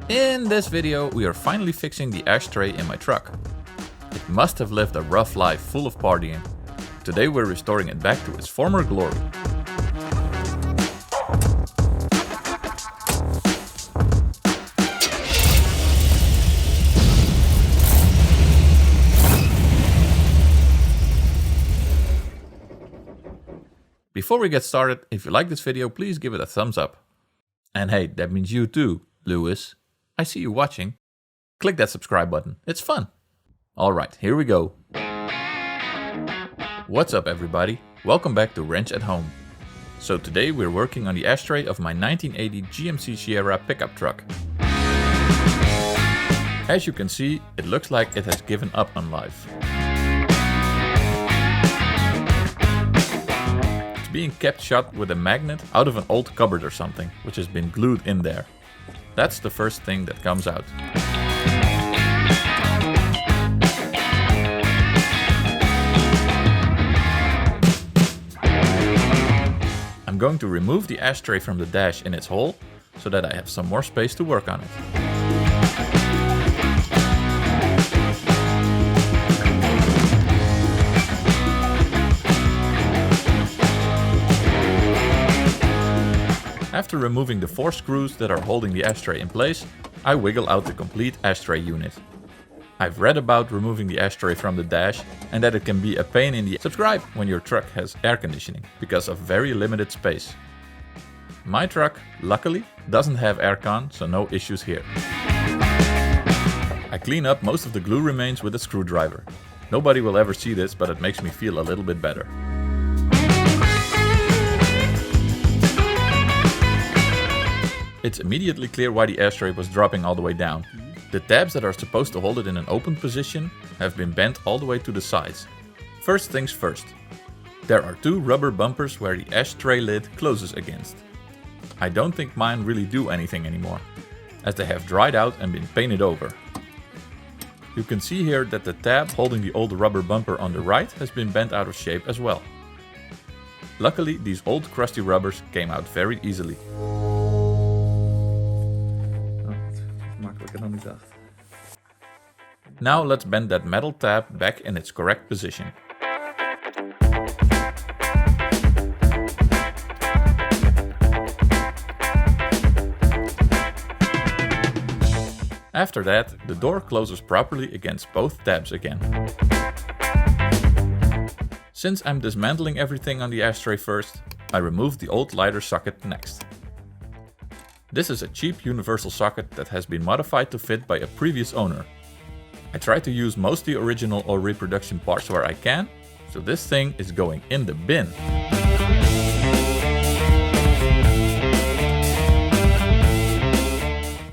In this video, we are finally fixing the ashtray in my truck. It must have lived a rough life full of partying. Today we're restoring it back to its former glory. Before we get started, if you like this video, please give it a thumbs up. And hey, that means you too, Lewis. I see you watching. Click that subscribe button, it's fun. Alright, here we go. What's up everybody? Welcome back to Wrench at Home. So today we're working on the ashtray of my 1980 GMC Sierra pickup truck. As you can see, it looks like it has given up on life. It's being kept shut with a magnet out of an old cupboard or something, which has been glued in there. That's the first thing that comes out. I'm going to remove the ashtray from the dash in its hole, so that I have some more space to work on it. After removing the 4 screws that are holding the ashtray in place, I wiggle out the complete ashtray unit. I've read about removing the ashtray from the dash and that it can be a pain in the subscribe when your truck has air conditioning because of very limited space. My truck, luckily, doesn't have aircon, so no issues here. I clean up most of the glue remains with a screwdriver. Nobody will ever see this, but it makes me feel a little bit better. It's immediately clear why the ashtray was dropping all the way down. The tabs that are supposed to hold it in an open position have been bent all the way to the sides. First things first. There are 2 rubber bumpers where the ashtray lid closes against. I don't think mine really do anything anymore, as they have dried out and been painted over. You can see here that the tab holding the old rubber bumper on the right has been bent out of shape as well. Luckily, these old crusty rubbers came out very easily. Now let's bend that metal tab back in its correct position. After that, the door closes properly against both tabs again. Since I'm dismantling everything on the ashtray first, I remove the old lighter socket next. This is a cheap universal socket that has been modified to fit by a previous owner. I try to use mostly original or reproduction parts where I can, so this thing is going in the bin.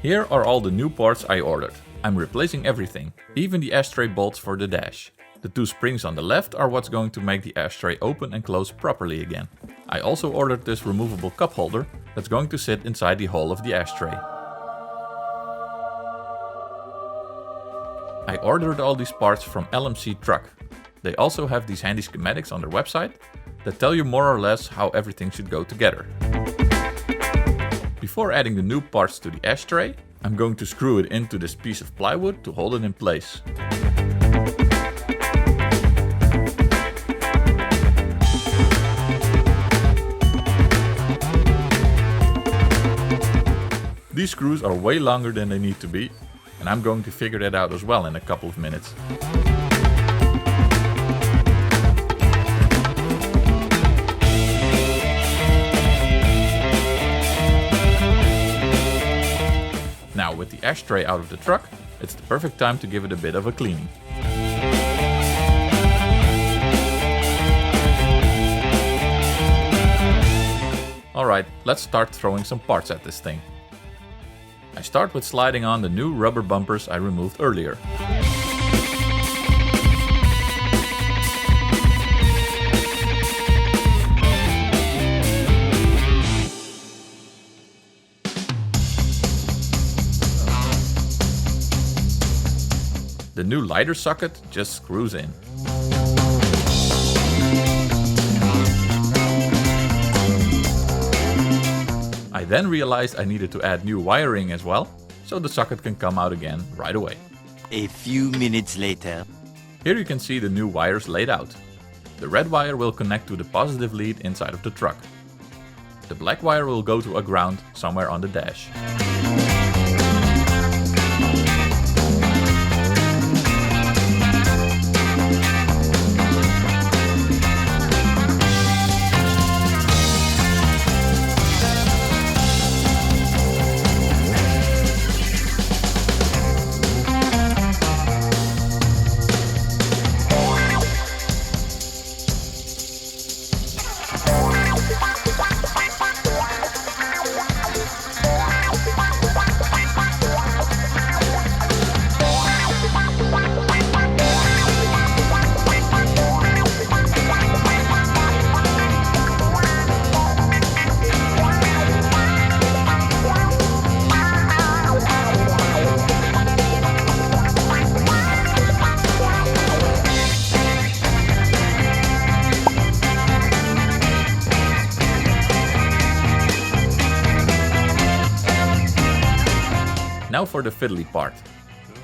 Here are all the new parts I ordered. I'm replacing everything, even the ashtray bolts for the dash. The 2 springs on the left are what's going to make the ashtray open and close properly again. I also ordered this removable cup holder that's going to sit inside the hole of the ashtray. I ordered all these parts from LMC Truck. They also have these handy schematics on their website that tell you more or less how everything should go together. Before adding the new parts to the ashtray, I'm going to screw it into this piece of plywood to hold it in place. These screws are way longer than they need to be, and I'm going to figure that out as well in a couple of minutes. Now with the ashtray out of the truck, it's the perfect time to give it a bit of a cleaning. Alright, let's start throwing some parts at this thing. I start with sliding on the new rubber bumpers I removed earlier. The new lighter socket just screws in. I then realized I needed to add new wiring as well, so the socket can come out again right away. A few minutes later. Here you can see the new wires laid out. The red wire will connect to the positive lead inside of the truck. The black wire will go to a ground somewhere on the dash. Now for the fiddly part,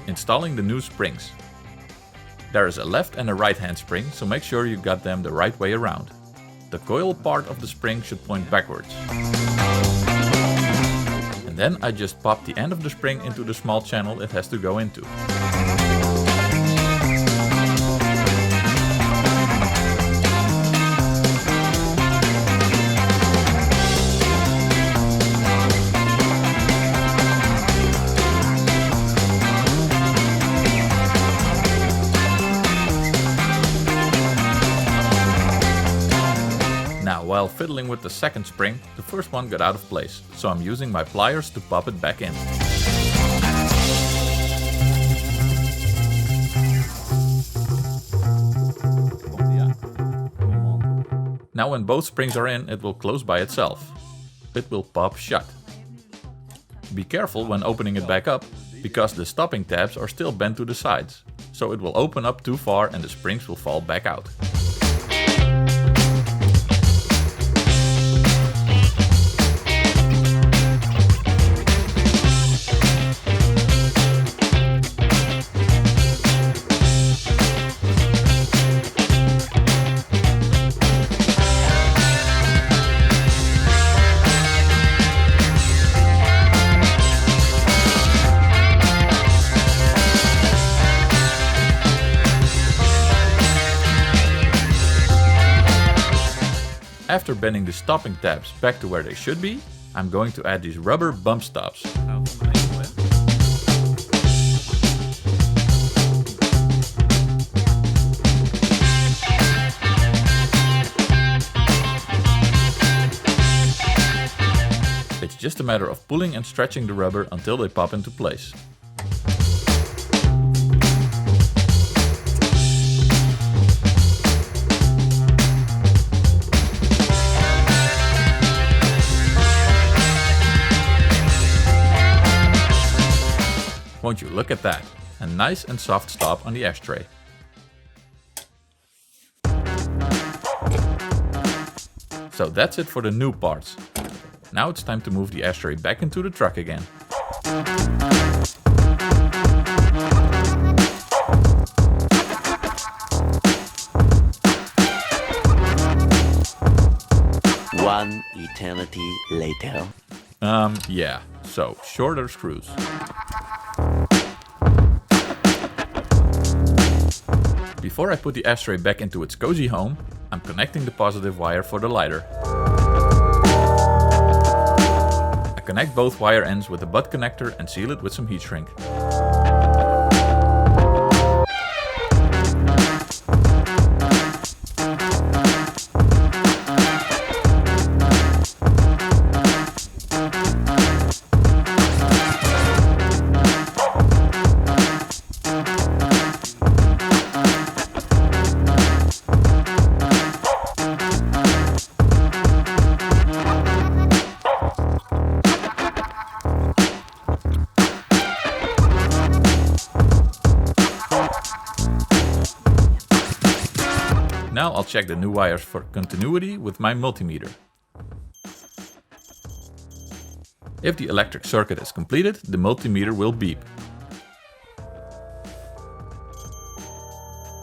installing the new springs. There is a left and a right hand spring, so make sure you got them the right way around. The coil part of the spring should point backwards. And then I just pop the end of the spring into the small channel it has to go into. Now, while fiddling with the second spring, the first one got out of place, so I'm using my pliers to pop it back in. Now when both springs are in, it will close by itself. It will pop shut. Be careful when opening it back up, because the stopping tabs are still bent to the sides, so it will open up too far and the springs will fall back out. After bending the stopping tabs back to where they should be, I'm going to add these rubber bump stops. It's just a matter of pulling and stretching the rubber until they pop into place. Won't you look at that? A nice and soft stop on the ashtray. So that's it for the new parts. Now it's time to move the ashtray back into the truck again. One eternity later. Yeah, so shorter screws. Before I put the ashtray back into its cozy home, I'm connecting the positive wire for the lighter. I connect both wire ends with the butt connector and seal it with some heat shrink. Now I'll check the new wires for continuity with my multimeter. If the electric circuit is completed, the multimeter will beep.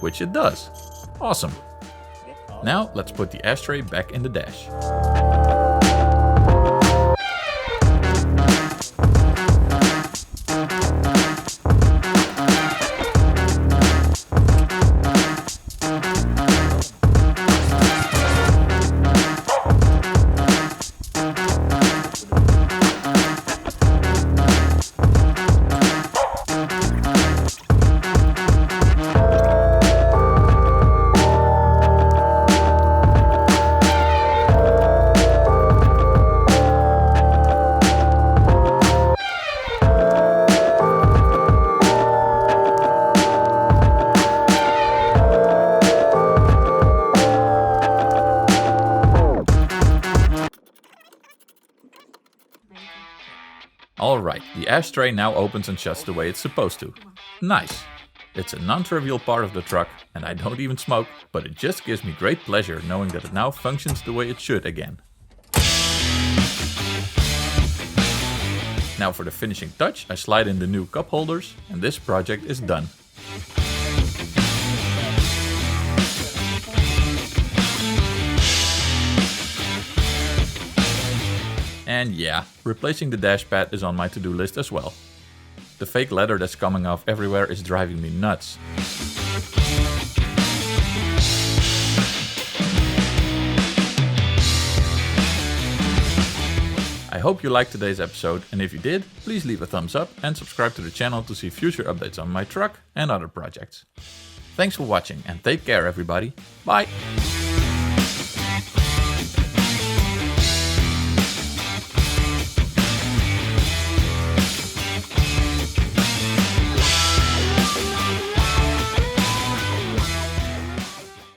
Which it does. Awesome. Now let's put the ashtray back in the dash. Alright, the ashtray now opens and shuts the way it's supposed to. Nice! It's a non-trivial part of the truck, and I don't even smoke, but it just gives me great pleasure knowing that it now functions the way it should again. Now for the finishing touch, I slide in the new cup holders, and this project is done. And yeah, replacing the dash pad is on my to-do list as well. The fake leather that's coming off everywhere is driving me nuts. I hope you liked today's episode, and if you did, please leave a thumbs up and subscribe to the channel to see future updates on my truck and other projects. Thanks for watching and take care everybody. Bye!